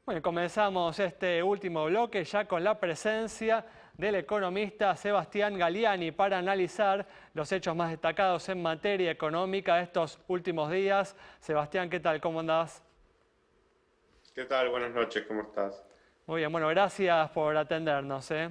Bueno, comenzamos este último bloque ya con la presencia del economista Sebastián Galiani para analizar los hechos más destacados en materia económica de estos últimos días. Sebastián, ¿qué tal? ¿Cómo andás? ¿Qué tal? Buenas noches, ¿cómo estás? Muy bien, bueno, gracias por atendernos, ¿eh?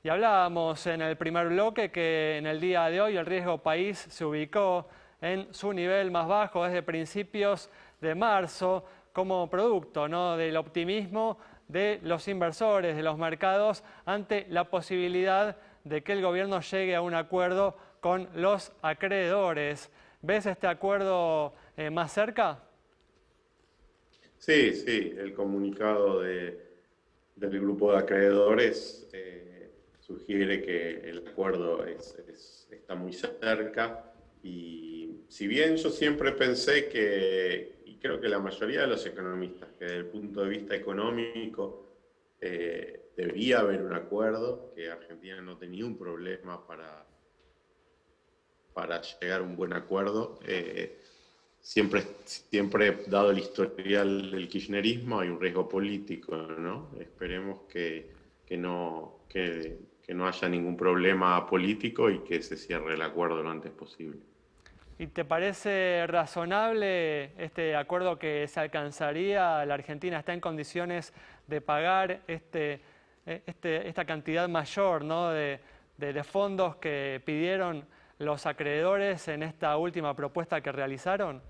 Y hablábamos en el primer bloque que en el día de hoy el riesgo país se ubicó en su nivel más bajo desde principios de marzo como producto, ¿no?, del optimismo de los inversores, de los mercados, ante la posibilidad de que el gobierno llegue a un acuerdo con los acreedores. ¿Ves este acuerdo más cerca? Sí, sí, el comunicado del grupo de acreedores sugiere que el acuerdo está muy cerca y si bien yo siempre pensé que, y creo que la mayoría de los economistas, que desde el punto de vista económico debería haber un acuerdo, que Argentina no tenía un problema para llegar a un buen acuerdo. Siempre, dado el historial del kirchnerismo, hay un riesgo político, ¿no? Esperemos que no haya ningún problema político y que se cierre el acuerdo lo antes posible. ¿Y te parece razonable este acuerdo que se alcanzaría? ¿La Argentina está en condiciones de pagar esta cantidad mayor, ¿no?, de fondos que pidieron los acreedores en esta última propuesta que realizaron?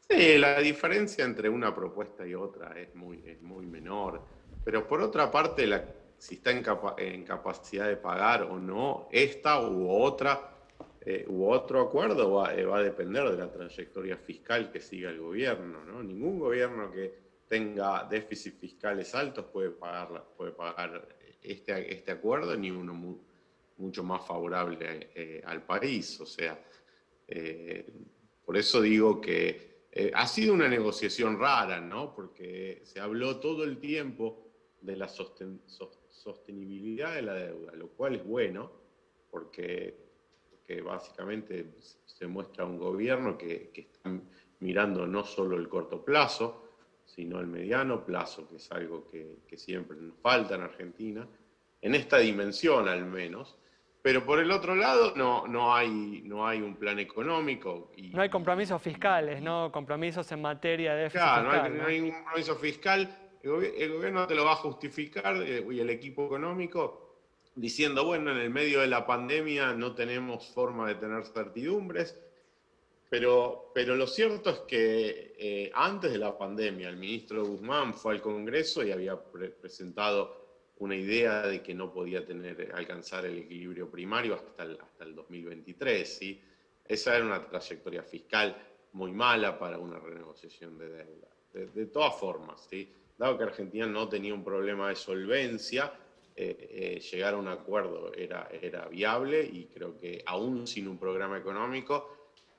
Sí, la diferencia entre una propuesta y otra es muy menor, pero por otra parte, si está en capacidad de pagar o no, esta u otro acuerdo va a depender de la trayectoria fiscal que siga el gobierno, ¿no? Ningún gobierno que tenga déficits fiscales altos puede pagar este acuerdo, ni uno mucho más favorable al país. O sea, eh, por eso digo que ha sido una negociación rara, ¿no? Porque se habló todo el tiempo de la sostenibilidad de la deuda, lo cual es bueno, porque básicamente se muestra un gobierno que está mirando no solo el corto plazo, sino el mediano plazo, que es algo que siempre nos falta en Argentina, en esta dimensión al menos. Pero por el otro lado, no hay un plan económico No hay compromisos fiscales, ¿no? Compromisos en materia de déficit claro, fiscal, no ¿no? hay un compromiso fiscal. El gobierno te lo va a justificar y el equipo económico diciendo, bueno, en el medio de la pandemia no tenemos forma de tener certidumbres, pero lo cierto es que antes de la pandemia el ministro Guzmán fue al Congreso y había presentado una idea de que no podía alcanzar el equilibrio primario hasta el 2023. ¿Sí? Esa era una trayectoria fiscal muy mala para una renegociación de deuda. De todas formas, ¿sí? Dado que Argentina no tenía un problema de solvencia, llegar a un acuerdo era viable y creo que aún sin un programa económico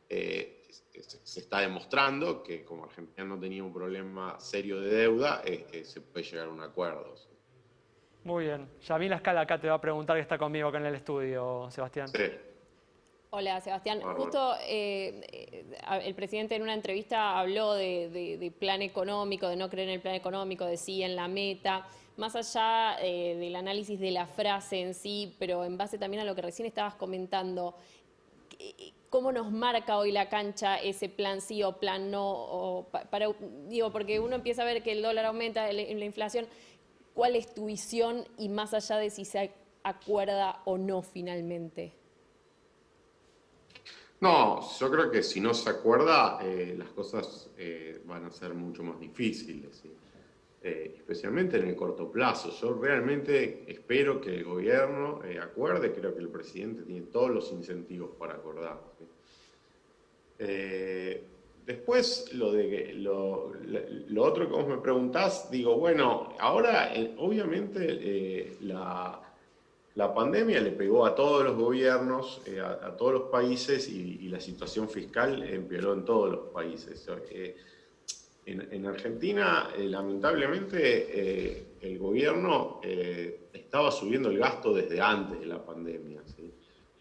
se está demostrando que como Argentina no tenía un problema serio de deuda, se puede llegar a un acuerdo. Muy bien. Yamila Escala acá te va a preguntar que está conmigo acá en el estudio, Sebastián. Sí, Hola, Sebastián. bárbaro. Justo el presidente en una entrevista habló de plan económico, de no creer en el plan económico, de sí en la meta, más allá del análisis de la frase en sí, pero en base también a lo que recién estabas comentando, ¿cómo nos marca hoy la cancha ese plan sí o plan no? Digo, porque uno empieza a ver que el dólar aumenta, la inflación. ¿Cuál es tu visión y más allá de si se acuerda o no finalmente? No, yo creo que si no se acuerda, las cosas van a ser mucho más difíciles, ¿sí? Especialmente en el corto plazo. Yo realmente espero que el gobierno acuerde, creo que el presidente tiene todos los incentivos para acordar. ¿Sí? Eh, Después, lo otro que vos me preguntás, digo, bueno, ahora obviamente la pandemia le pegó a todos los gobiernos, a todos los países y la situación fiscal empeoró en todos los países. En Argentina, lamentablemente, el gobierno estaba subiendo el gasto desde antes de la pandemia, ¿sí?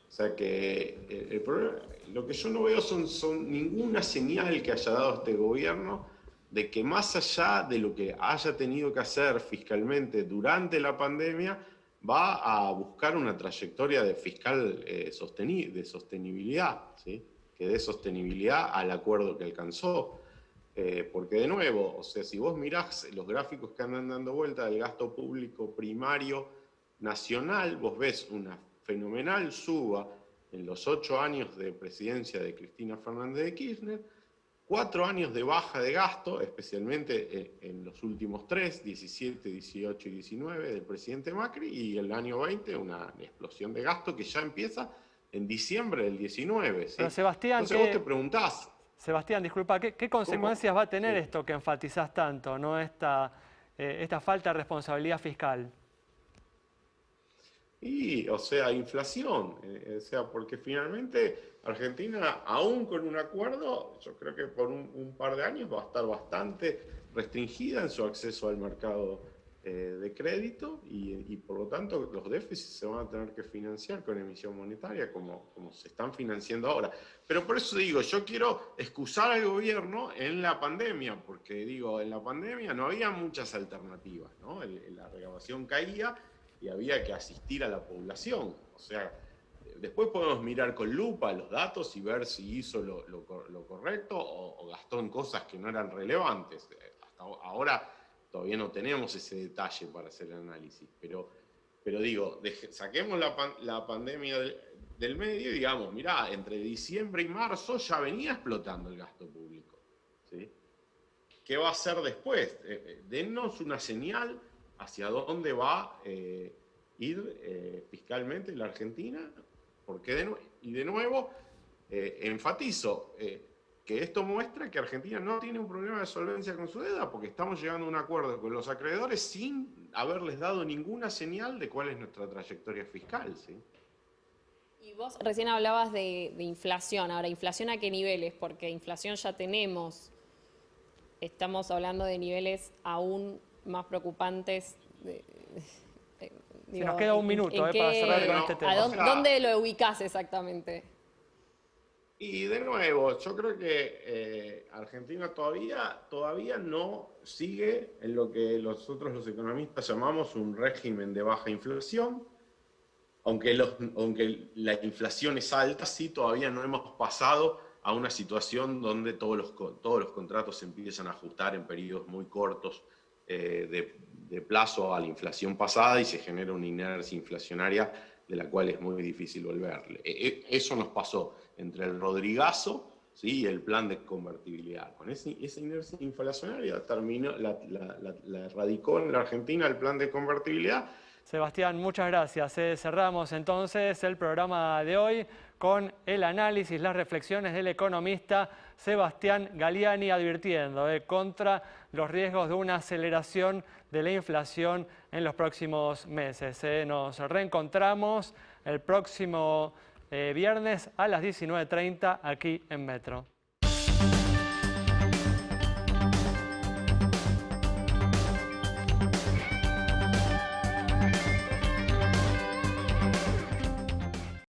O sea que el problema, lo que yo no veo son ninguna señal que haya dado este gobierno de que más allá de lo que haya tenido que hacer fiscalmente durante la pandemia, va a buscar una trayectoria de fiscal de sostenibilidad, ¿sí? Que dé sostenibilidad al acuerdo que alcanzó. Porque de nuevo, o sea, si vos mirás los gráficos que andan dando vuelta del gasto público primario nacional, vos ves una fenomenal suba en los 8 años de presidencia de Cristina Fernández de Kirchner, 4 años de baja de gasto, especialmente en los últimos 3, 17, 18 y 19 del presidente Macri, y el año 20 una explosión de gasto que ya empieza en diciembre del 19. ¿Sí? Pero Sebastián, entonces vos te preguntás... Sebastián, disculpa, ¿qué consecuencias va a tener esto que enfatizás tanto, ¿no? Esta falta de responsabilidad fiscal? Y, o sea, inflación, o sea, porque finalmente Argentina, aún con un acuerdo, yo creo que por un par de años va a estar bastante restringida en su acceso al mercado de crédito y por lo tanto los déficits se van a tener que financiar con emisión monetaria como se están financiando ahora. Pero por eso digo, yo quiero excusar al gobierno en la pandemia, porque digo, en la pandemia no había muchas alternativas, ¿no? La recaudación caía y había que asistir a la población. O sea, después podemos mirar con lupa los datos y ver si hizo lo correcto o gastó en cosas que no eran relevantes. Hasta ahora todavía no tenemos ese detalle para hacer el análisis, pero digo, saquemos la pandemia del medio y digamos, mirá, entre diciembre y marzo ya venía explotando el gasto público, ¿sí? ¿Qué va a hacer después? Dennos una señal hacia dónde va a ir fiscalmente la Argentina, porque de nuevo, enfatizo, que esto muestra que Argentina no tiene un problema de solvencia con su deuda, porque estamos llegando a un acuerdo con los acreedores sin haberles dado ninguna señal de cuál es nuestra trayectoria fiscal, ¿sí? Y vos recién hablabas de inflación. Ahora, ¿inflación a qué niveles? Porque inflación ya tenemos. Estamos hablando de niveles aún más preocupantes. Nos queda un minuto para cerrar con este tema. ¿Dónde lo ubicás exactamente? Y de nuevo, yo creo que Argentina todavía no sigue en lo que nosotros los economistas llamamos un régimen de baja inflación. Aunque la inflación es alta, sí, todavía no hemos pasado a una situación donde todos los contratos se empiezan a ajustar en periodos muy cortos de plazo a la inflación pasada y se genera una inercia inflacionaria de la cual es muy difícil volverle. Eso nos pasó entre el Rodrigazo, ¿sí? Y el plan de convertibilidad. Con esa inercia inflacionaria la radicó en la Argentina el plan de convertibilidad. Sebastián, muchas gracias. Cerramos entonces el programa de hoy con el análisis, las reflexiones del economista Sebastián Galiani advirtiendo contra los riesgos de una aceleración de la inflación en los próximos meses. Nos reencontramos el próximo viernes a las 19:30 aquí en Metro.